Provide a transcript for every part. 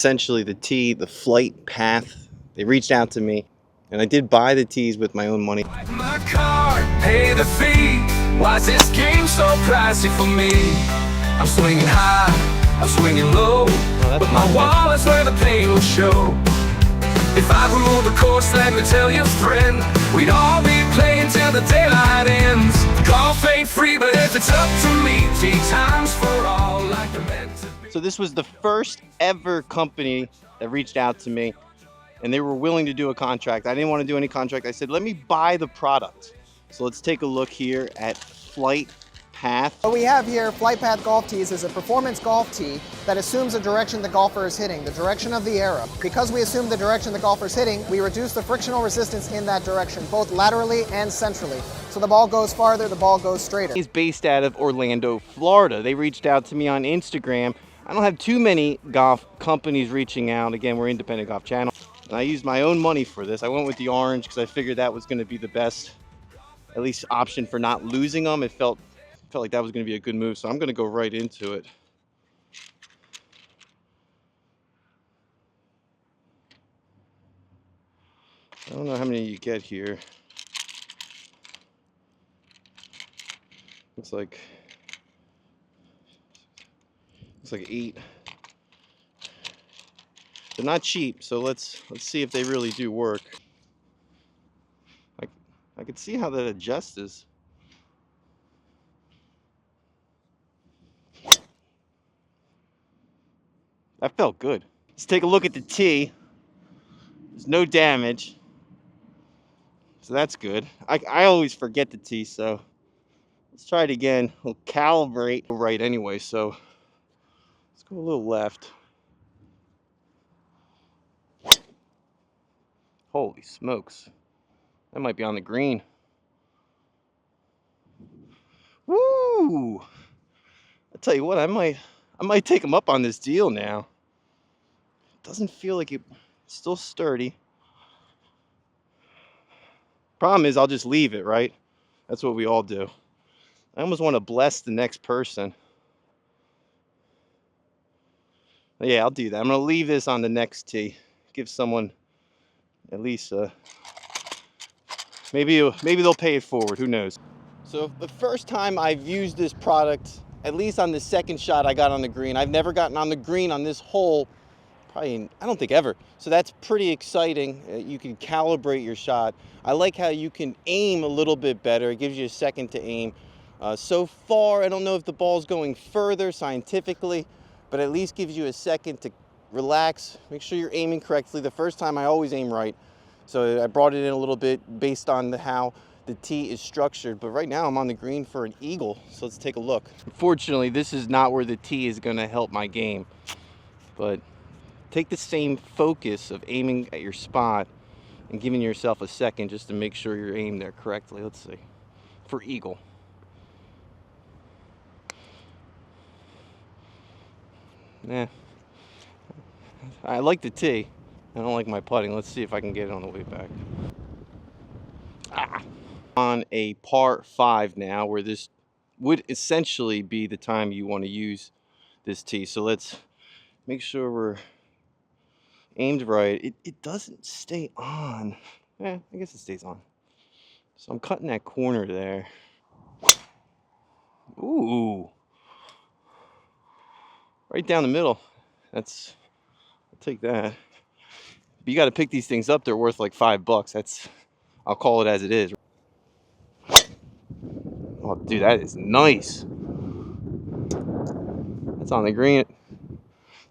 Essentially the tee, the Flightpath, they reached out to me and I did buy the tees with my own money. My card, pay the fee. Why's this game so pricey for me? I'm swinging high, I'm swinging low, but my wallet's where the pain will show. If I ruled the course, let me tell you, friend, we'd all be playing till the daylight ends. Golf ain't free, but if it's up to me, tee times for all, like the meant to be. So this was the first ever company that reached out to me and they were willing to do a contract. I didn't want to do any contract. I said, let me buy the product. So let's take a look here at Flightpath. What we have here, Flightpath Golf Tees, is a performance golf tee that assumes the direction the golfer is hitting, the direction of the arrow. Because we assume the direction the golfer is hitting, we reduce the frictional resistance in that direction, both laterally and centrally. So the ball goes farther, the ball goes straighter. He's based out of Orlando, Florida. They reached out to me on Instagram. I don't have too many golf companies reaching out. Again, we're independent golf channel. And I used my own money for this. I went with the orange because I figured that was going to be the best, at least option for not losing them. It felt like that was going to be a good move, so I'm going to go right into it. I don't know how many you get here. Looks like 8. They're not cheap, so let's see if they really do work. I could see how that adjusts. That felt good. Let's take a look at the tee. There's no damage, so that's good. I always forget the tee, so let's try it again. We'll calibrate right anyway, so let's go a little left. Holy smokes. That might be on the green. Woo! I'll tell you what, I might take him up on this deal now. Doesn't feel like it's still sturdy. Problem is, I'll just leave it, right? That's what we all do. I almost want to bless the next person. Yeah, I'll do that. I'm going to leave this on the next tee. Give someone at least maybe they'll pay it forward. Who knows? So the first time I've used this product, at least on the second shot I got on the green. I've never gotten on the green on this hole, probably, I don't think ever. So that's pretty exciting. You can calibrate your shot. I like how you can aim a little bit better. It gives you a second to aim. So far, I don't know if the ball's going further scientifically, but at least gives you a second to relax, make sure you're aiming correctly. The first time I always aim right. So I brought it in a little bit based on how the tee is structured, but right now I'm on the green for an eagle, so let's take a look. Unfortunately, this is not where the tee is going to help my game, but take the same focus of aiming at your spot and giving yourself a second just to make sure you're aimed there correctly. Let's see, for eagle. Nah, I like the tee. I don't like my putting. Let's see if I can get it on the way back. On a par 5 now, where this would essentially be the time you want to use this tee. So let's make sure we're aimed right. It doesn't stay on. I guess it stays on. So I'm cutting that corner there. Ooh. Right down the middle. I'll take that. But you got to pick these things up. They're worth like $5. I'll call it as it is. Oh, dude, that is nice. That's on the green.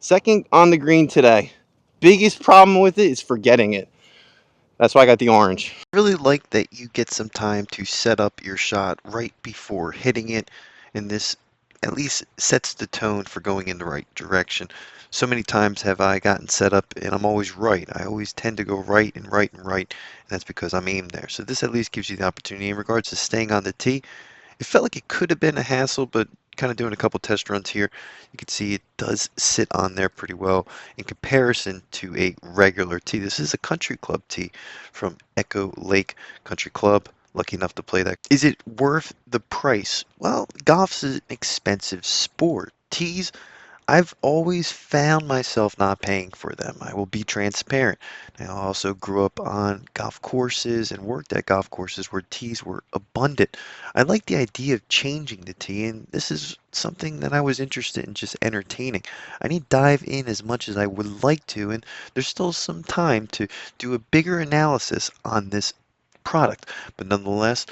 Second on the green today. Biggest problem with it is forgetting it. That's why I got the orange. I really like that you get some time to set up your shot right before hitting it, and this at least sets the tone for going in the right direction. So many times have I gotten set up and I'm always right. I always tend to go right and right and right, and that's because I'm aimed there. So this at least gives you the opportunity. In regards to staying on the tee, it felt like it could have been a hassle, but kind of doing a couple test runs here, you can see it does sit on there pretty well in comparison to a regular tee. This is a country club tee from Echo Lake Country Club. Lucky enough to play that. Is it worth the price? Well, golf's an expensive sport. Tees, I've always found myself not paying for them. I will be transparent. I also grew up on golf courses and worked at golf courses where tees were abundant. I like the idea of changing the tee, and this is something that I was interested in just entertaining. I need to dive in as much as I would like to, and there's still some time to do a bigger analysis on this product. But nonetheless,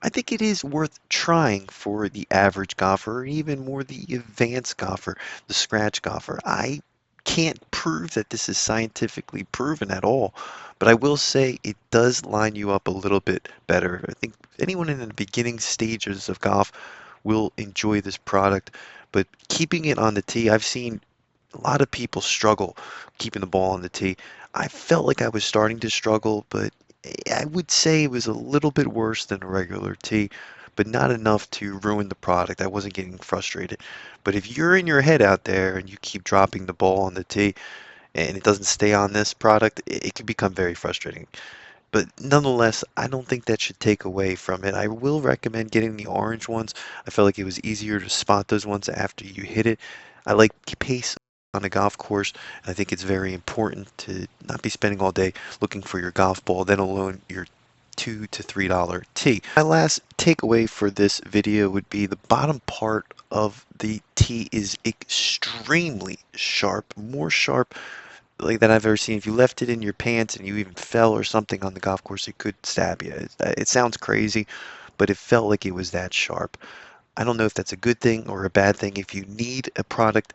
I think it is worth trying for the average golfer, or even more the advanced golfer, the scratch golfer. I can't prove that this is scientifically proven at all, but I will say it does line you up a little bit better. I think anyone in the beginning stages of golf will enjoy this product, but keeping it on the tee, I've seen a lot of people struggle keeping the ball on the tee. I felt like I was starting to struggle, but I would say it was a little bit worse than a regular tee, but not enough to ruin the product. I wasn't getting frustrated. But if you're in your head out there and you keep dropping the ball on the tee and it doesn't stay on this product, it can become very frustrating. But nonetheless, I don't think that should take away from it. I will recommend getting the orange ones. I felt like it was easier to spot those ones after you hit it. I like pace on a golf course. I think it's very important to not be spending all day looking for your golf ball, let alone your $2 to $3 tee. My last takeaway for this video would be the bottom part of the tee is extremely sharp, more sharp like that I've ever seen. If you left it in your pants and you even fell or something on the golf course, it could stab you. It sounds crazy, but it felt like it was that sharp. I don't know if that's a good thing or a bad thing. If you need a product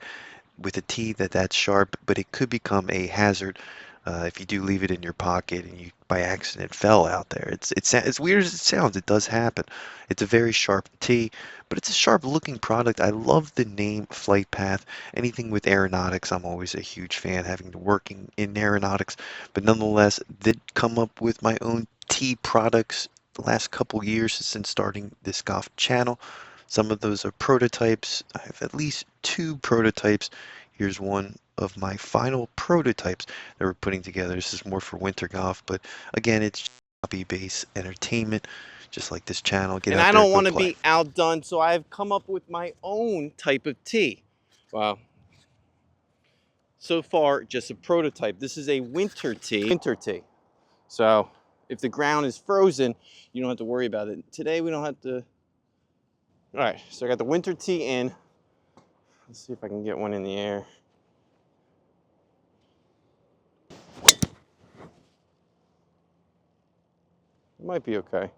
with a tee that's sharp, but it could become a hazard if you do leave it in your pocket and you by accident fell out there. It's as weird as it sounds, it does happen. It's a very sharp tee, but it's a sharp looking product. I love the name Flightpath. Anything with aeronautics, I'm always a huge fan, having to working in aeronautics. But nonetheless, did come up with my own tee products the last couple years since starting this golf channel. Some of those are prototypes. I have at least 2 prototypes. Here's one of my final prototypes that we're putting together. This is more for winter golf, but again, it's hobby-based entertainment, just like this channel. Get And out I there, don't go want to play. be outdone, so I've come up with my own type of tee. Wow. So far, just a prototype. This is a winter tee. Winter tee. So if the ground is frozen, you don't have to worry about it. Today, we don't have to. All right, so I got the winter tee in. Let's see if I can get one in the air. It might be okay.